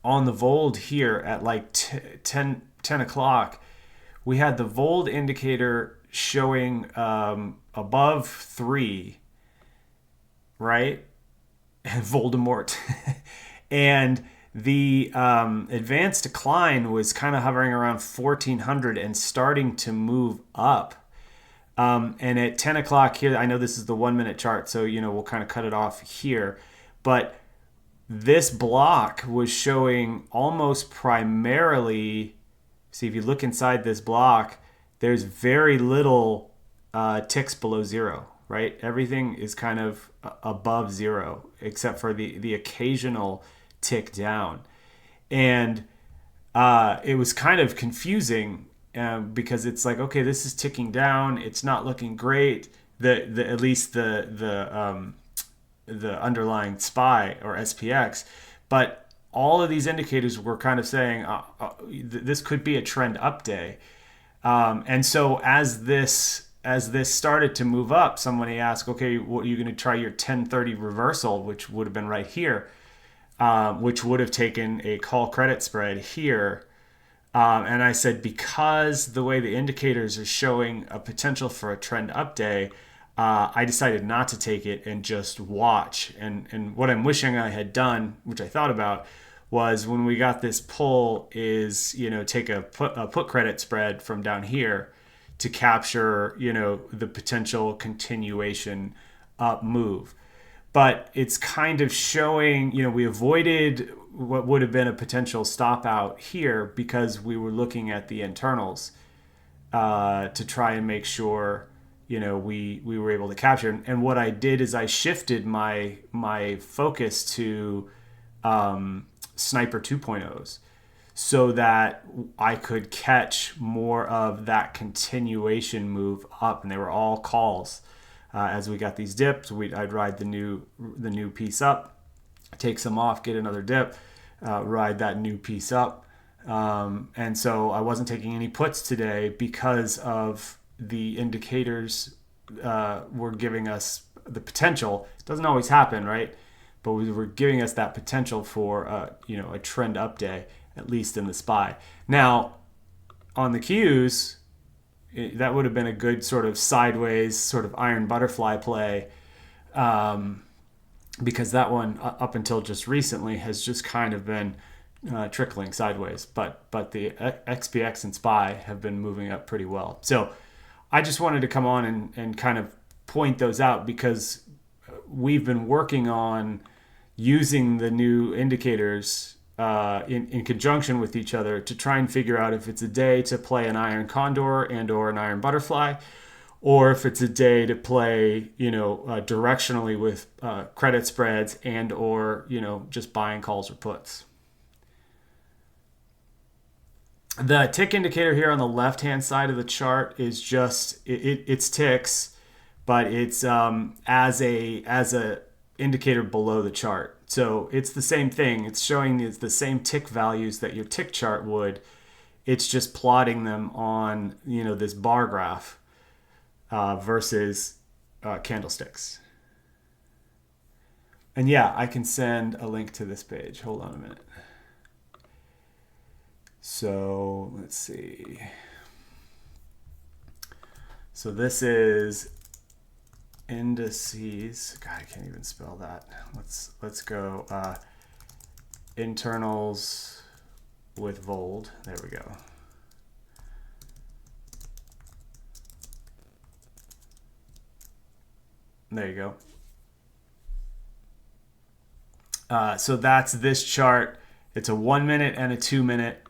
on the Vold here at like 10 o'clock, we had the Vold indicator showing above 3, right? And Voldemort. And the advanced decline was kind of hovering around 1400 and starting to move up. And at 10 o'clock here, I know this is the 1 minute chart, so we'll kind of cut it off here. But this block was showing almost primarily, see if you look inside this block, there's very little ticks below 0, right? Everything is kind of above 0 except for the occasional tick down. And it was kind of confusing because it's like, okay, this is ticking down. It's not looking great. At least the underlying SPY or SPX, but all of these indicators were kind of saying this could be a trend up day. And so as this started to move up, somebody asked, okay, what are you going to try your 1030 reversal, which would have been right here, which would have taken a call credit spread here. And I said, because the way the indicators are showing a potential for a trend up day, I decided not to take it and just watch. And what I'm wishing I had done, which I thought about, was when we got this pull is, take a put credit spread from down here to capture, the potential continuation up move. But it's kind of showing, we avoided what would have been a potential stop out here because we were looking at the internals to try and make sure, we were able to capture. And what I did is I shifted my focus to Sniper 2.0s so that I could catch more of that continuation move up. And they were all calls. As we got these dips, I'd ride the new piece up, take some off, get another dip, ride that new piece up. And so I wasn't taking any puts today because of the indicators were giving us the potential. It doesn't always happen, right? But we were giving us that potential for a trend up day, at least in the SPY. Now, on the Qs, that would have been a good sort of sideways, sort of iron butterfly play, because that one, up until just recently, has just kind of been trickling sideways. But the XPX and SPY have been moving up pretty well. So I just wanted to come on and kind of point those out because we've been working on using the new indicators in conjunction with each other to try and figure out if it's a day to play an iron condor and or an iron butterfly, or if it's a day to play, directionally with credit spreads and or, just buying calls or puts. The tick indicator here on the left-hand side of the chart is just, it's ticks, but it's as a indicator below the chart. So it's the same thing. It's showing the same tick values that your tick chart would. It's just plotting them on, this bar graph versus candlesticks. And yeah, I can send a link to this page. Hold on a minute. So let's see. So this is indices. God, I can't even spell that. Let's go internals with Vold. There we go. There you go. So that's this chart. It's a 1 minute and a 2 minute.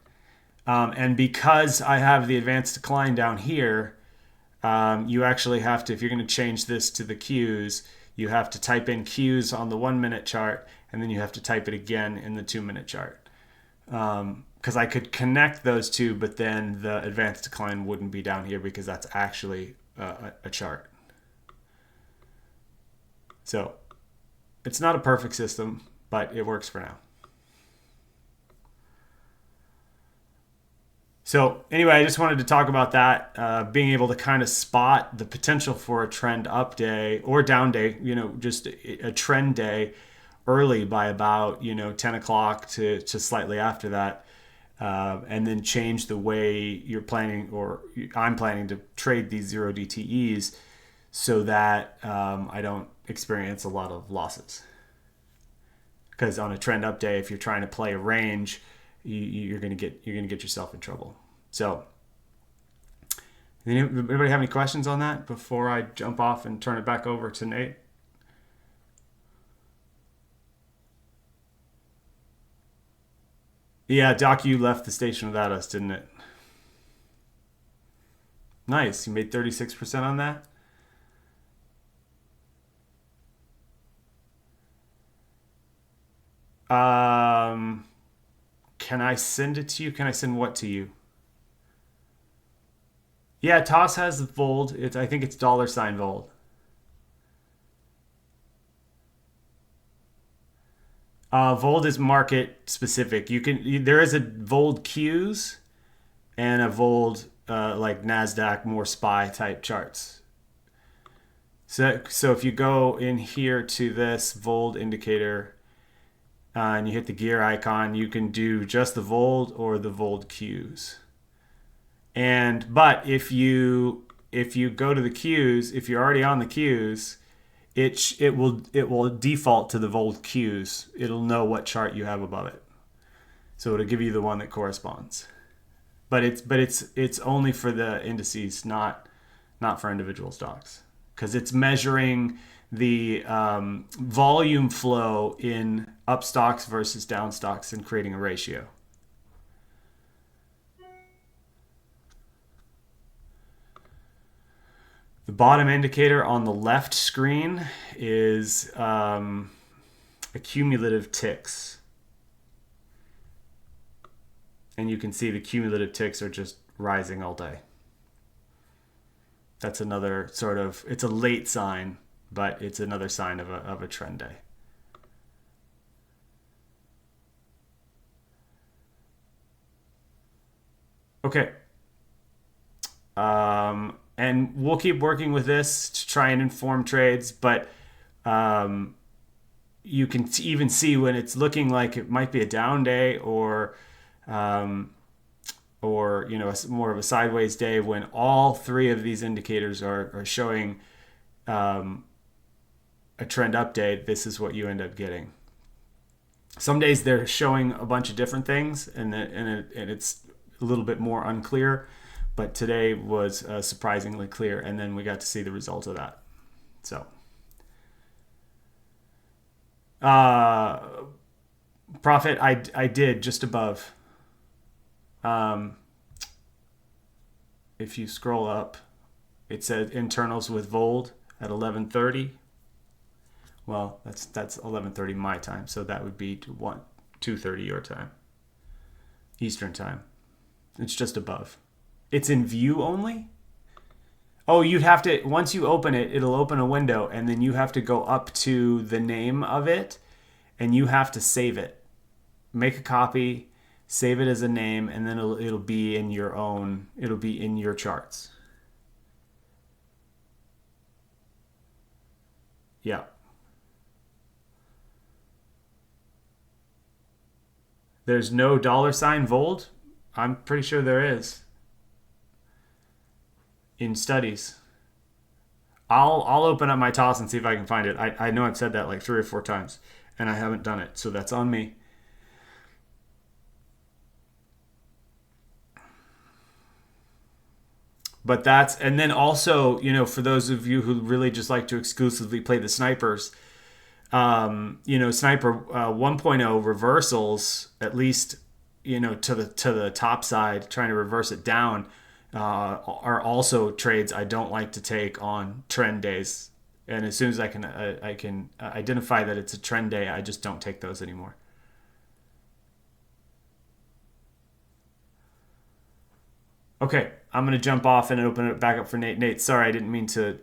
And because I have the advanced decline down here, you actually have to, if you're going to change this to the Qs, you have to type in Qs on the 1 minute chart, and then you have to type it again in the 2 minute chart. Because I could connect those two, but then the advanced decline wouldn't be down here because that's actually a chart. So it's not a perfect system, but it works for now. So anyway, I just wanted to talk about that, being able to kind of spot the potential for a trend up day or down day, just a trend day early by about 10 o'clock to slightly after that, and then change the way you're planning, or I'm planning to trade these 0 DTEs so that I don't experience a lot of losses. Because on a trend up day, if you're trying to play a range, you're gonna get yourself in trouble. So, anybody have any questions on that before I jump off and turn it back over to Nate? Yeah, Doc, you left the station without us, didn't it? Nice. You made 36% on that? Um, can I send it to you? Can I send what to you? Yeah, Toss has Vold. I think it's $ Vold. Vold is market specific. There is a Vold Qs and a Vold like Nasdaq more SPY type charts. So if you go in here to this Vold indicator, and you hit the gear icon, you can do just the Vold or the Vold Qs. But if you go to the Qs, if you're already on the Qs, it will default to the Vold Qs. It'll know what chart you have above it, so it'll give you the one that corresponds. But it's only for the indices, not for individual stocks, because it's measuring the volume flow in up stocks versus down stocks and creating a ratio. The bottom indicator on the left screen is cumulative ticks. And you can see the cumulative ticks are just rising all day. That's another sort of, it's a late sign, but it's another sign of a trend day. Okay. And we'll keep working with this to try and inform trades, but you can even see when it's looking like it might be a down day, um, or more of a sideways day, when all three of these indicators are showing a trend update. This is what you end up getting. Some days they're showing a bunch of different things, and it's a little bit more unclear. But today was surprisingly clear, and then we got to see the result of that. So, uh, profit I did just above. Um, if you scroll up, it says internals with Vold at 11:30. Well, that's 11:30 my time, so that would be 2:30 your time, Eastern time. It's just above. It's in view only? Oh, you'd have to, once you open it, it'll open a window, and then you have to go up to the name of it, and you have to save it. Make a copy, save it as a name, and then it'll be in it'll be in your charts. Yeah. There's no $Vold? I'm pretty sure there is in studies. I'll open up my toss and see if I can find it. I know I've said that like 3 or 4 times, and I haven't done it, so that's on me. But and then also, for those of you who really just like to exclusively play the snipers, Sniper 1.0 reversals, at least, to the top side, trying to reverse it down, are also trades I don't like to take on trend days. And as soon as I can identify that it's a trend day, I just don't take those anymore. Okay, I'm gonna jump off and open it back up for Nate. Nate, sorry, I didn't mean to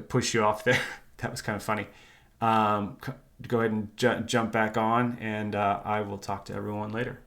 push you off there. That was kind of funny. Um, Go ahead and jump back on, and I will talk to everyone later.